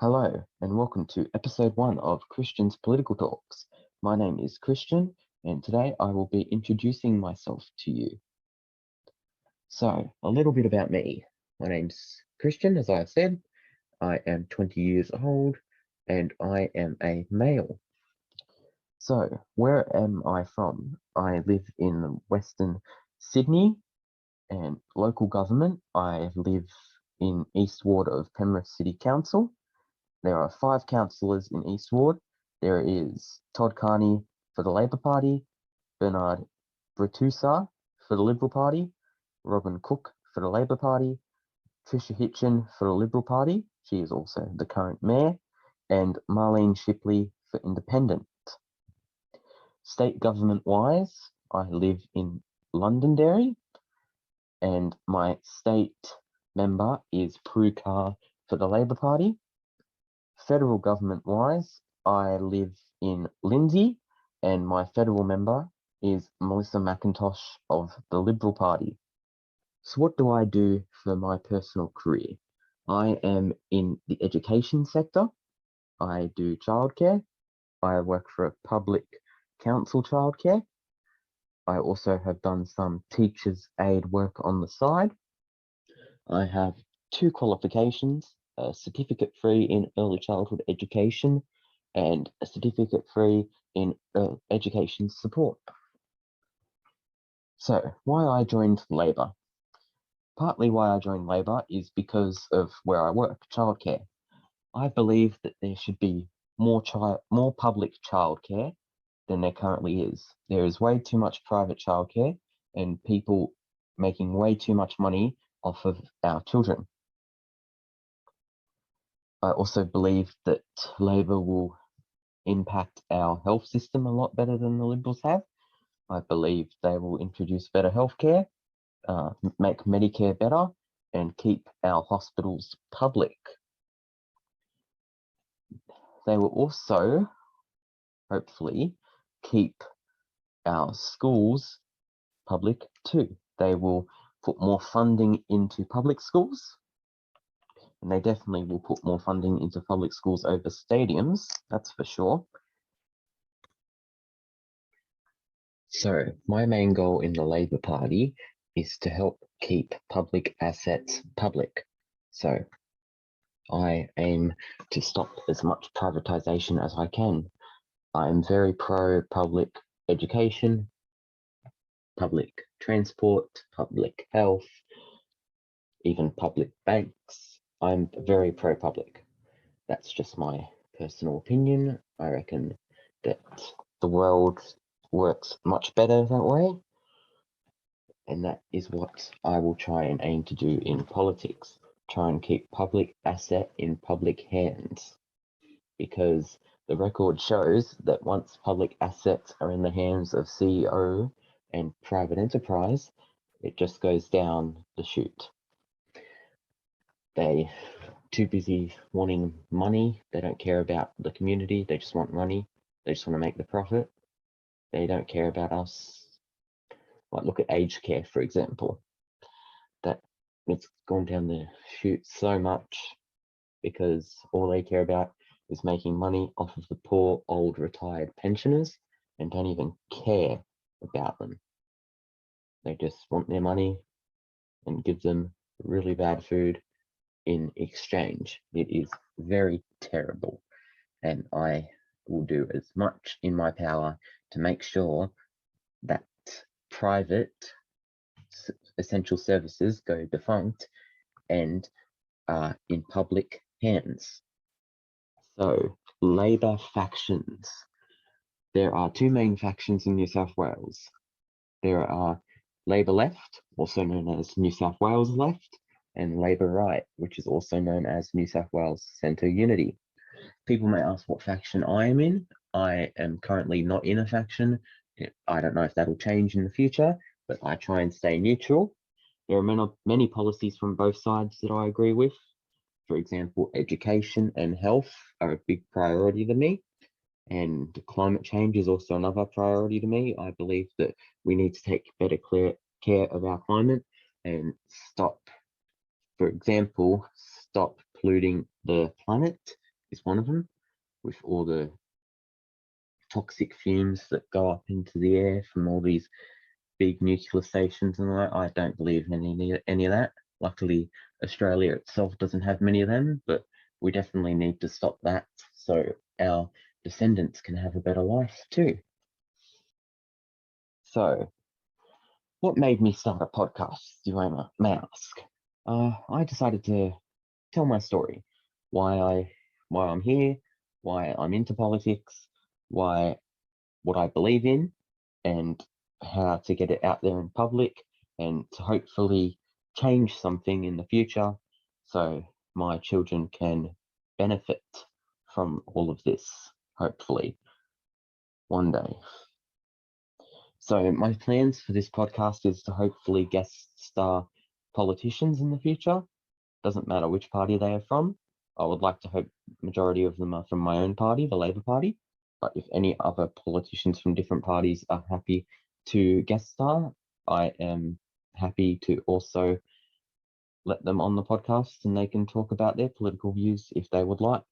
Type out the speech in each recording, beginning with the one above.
Hello, and welcome to episode 1 of Christian's Political Talks. My name is Christian, and today I will be introducing myself to you. So, a little bit about me. My name's Christian, as I said. I am 20 years old, and I am a male. So, where am I from? I live in Western Sydney, and local government. I live in East Ward of Penrith City Council. There are 5 councillors in East Ward. There is Todd Carney for the Labor Party, Bernard Bratusa for the Liberal Party, Robin Cook for the Labor Party, Tricia Hitchin for the Liberal Party, she is also the current mayor, and Marlene Shipley for Independent. State government-wise, I live in Londonderry, and my state member is Prue Carr for the Labor Party. Federal government-wise, I live in Lindsay, and my federal member is Melissa McIntosh of the Liberal Party. So what do I do for my personal career? I am in the education sector. I do childcare. I work for a public council childcare. I also have done some teacher's aid work on the side. I have 2 qualifications, a certificate free in early childhood education and a certificate free in education support. So, why I joined Labor? Partly why I joined Labor is because of where I work, childcare. I believe that there should be more public childcare than there currently is. There is way too much private childcare and people making way too much money off of our children. I also believe that Labor will impact our health system a lot better than the Liberals have. I believe they will introduce better healthcare, make Medicare better, and keep our hospitals public. They will also, hopefully, keep our schools public too. They will put more funding into public schools, and they definitely will put more funding into public schools over stadiums, that's for sure. So, my main goal in the Labor Party is to help keep public assets public. So, I aim to stop as much privatisation as I can. I'm very pro public education, public transport, public health, even public banks. I'm very pro-public. That's just my personal opinion. I reckon that the world works much better that way, and that is what I will try and aim to do in politics. Try and keep public asset in public hands, because the record shows that once public assets are in the hands of CEO and private enterprise, it just goes down the chute. They're too busy wanting money. They don't care about the community. They just want money. They just want to make the profit. They don't care about us. Like, look at aged care, for example. That it's gone down the chute so much because all they care about is making money off of the poor old retired pensioners and don't even care about them. They just want their money and give them really bad food in exchange. It is very terrible, and I will do as much in my power to make sure that private essential services go defunct and are in public hands. So, Labor factions. There are 2 main factions in New South Wales. There are Labor Left, also known as New South Wales Left, and Labor Right, which is also known as New South Wales Centre Unity. People may ask what faction I am in. I am currently not in a faction. I don't know if that'll change in the future, but I try and stay neutral. There are many policies from both sides that I agree with. For example, education and health are a big priority to me, and climate change is also another priority to me. I believe that we need to take better care of our climate and stop, for example, stop polluting the planet is one of them, with all the toxic fumes that go up into the air from all these big nuclear stations and all that. I don't believe in any of that. Luckily, Australia itself doesn't have many of them, but we definitely need to stop that so our descendants can have a better life too. So, what made me start a podcast, you may ask? I decided to tell my story, why I'm here, why I'm into politics, what I believe in, and how to get it out there in public, and to hopefully change something in the future so my children can benefit from all of this, hopefully, one day. So my plans for this podcast is to hopefully guest star politicians in the future. Doesn't matter which party they are from. I would like to hope majority of them are from my own party, the Labour Party. But if any other politicians from different parties are happy to guest star, I am happy to also let them on the podcast and they can talk about their political views if they would like.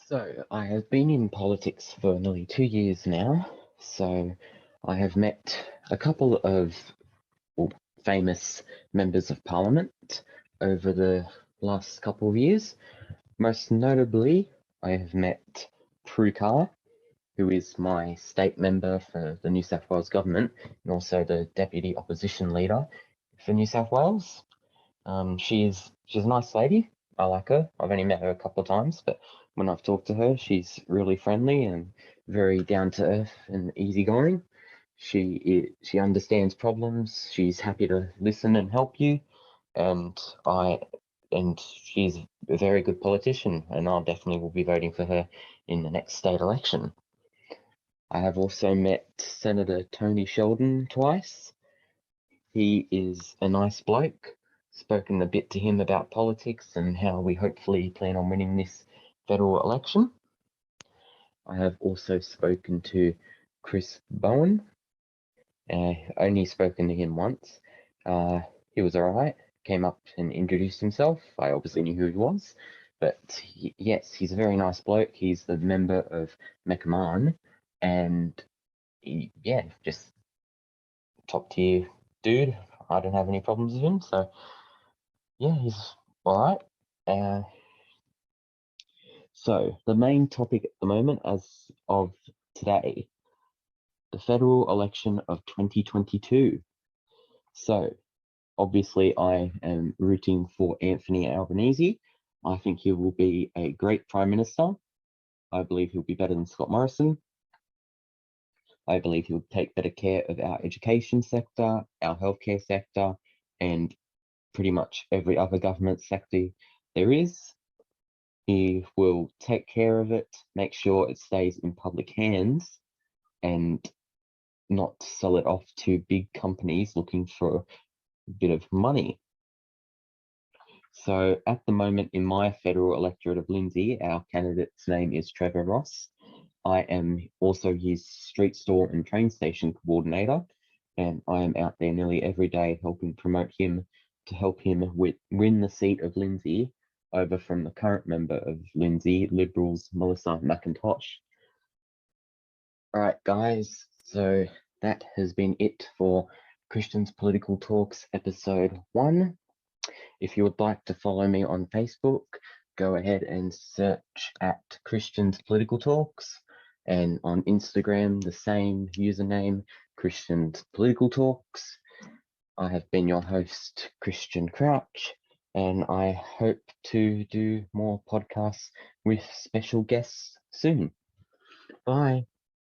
So I have been in politics for nearly 2 years now. So I have met a couple of famous members of parliament over the last couple of years. Most notably, I have met Prue Carr, who is my state member for the New South Wales government and also the deputy opposition leader for New South Wales. She's a nice lady. I like her. I've only met her a couple of times, but when I've talked to her, she's really friendly and very down to earth and easygoing. She understands problems. She's happy to listen and help you, and she's a very good politician, and I definitely will be voting for her in the next state election. I have also met Senator Tony Sheldon twice. He is a nice bloke. Spoken a bit to him about politics and how we hopefully plan on winning this federal election. I have also spoken to Chris Bowen. Only spoken to him once. He was alright. Came up and introduced himself. I obviously knew who he was, but yes, he's a very nice bloke. He's the member of Meccaman, and just top tier dude. I don't have any problems with him, so yeah, he's alright. So the main topic at the moment, as of today, the federal election of 2022. So obviously I am rooting for Anthony Albanese. I think he will be a great Prime Minister. I believe he'll be better than Scott Morrison. I believe he'll take better care of our education sector, our healthcare sector, and pretty much every other government sector there is. He will take care of it, make sure it stays in public hands, and not sell it off to big companies looking for a bit of money. So at the moment in my federal electorate of Lindsay, our candidate's name is Trevor Ross. I am also his street store and train station coordinator, and I am out there nearly every day helping promote him to help him win the seat of Lindsay over from the current member of Lindsay, Liberals, Melissa McIntosh. All right, guys, so that has been it for Christian's Political Talks episode 1. If you would like to follow me on Facebook, go ahead and search at Christian's Political Talks, and on Instagram, the same username, Christian's Political Talks. I have been your host, Christian Crouch, and I hope to do more podcasts with special guests soon. Bye.